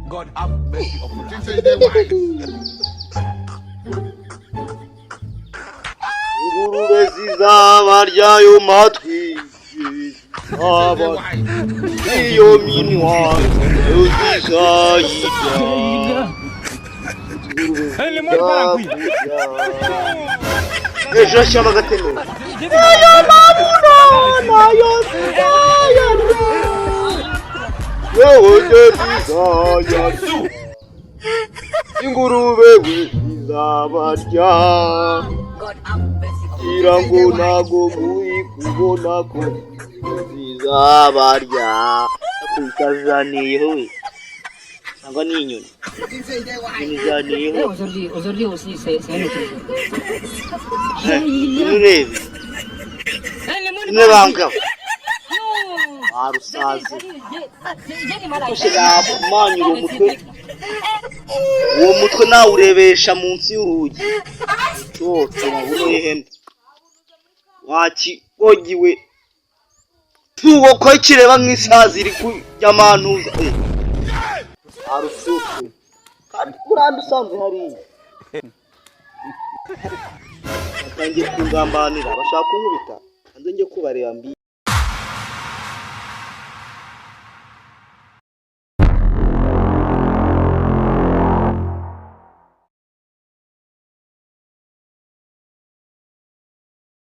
God have mercy upon us. ingurube zizabarya ayo matwi zizaba iyo minwa nayo zizayirya ejo ashyiramo agatemero ayo mabuno nayo zizayarya yewe zizayarya ingurube we zizabarya kugira ngo ntago muri kubona ko zizabarya ikazaniyeho we cyangwa ni inyoni izaniyeho aujourd'hui aussi c'est un autre urebe imwe bambwa warusaze yamanyura umutwe uwo mutwe nawe urebesha munsi y'urugi cyose nabuno ihembe wakigogiwe tuwo ko kireba nk'isazi iri kujyamantuza arusuku kandi kuranda usanzwe hariya batangiye kungambanira bashaka kunkubita hanze njye kubareba mbi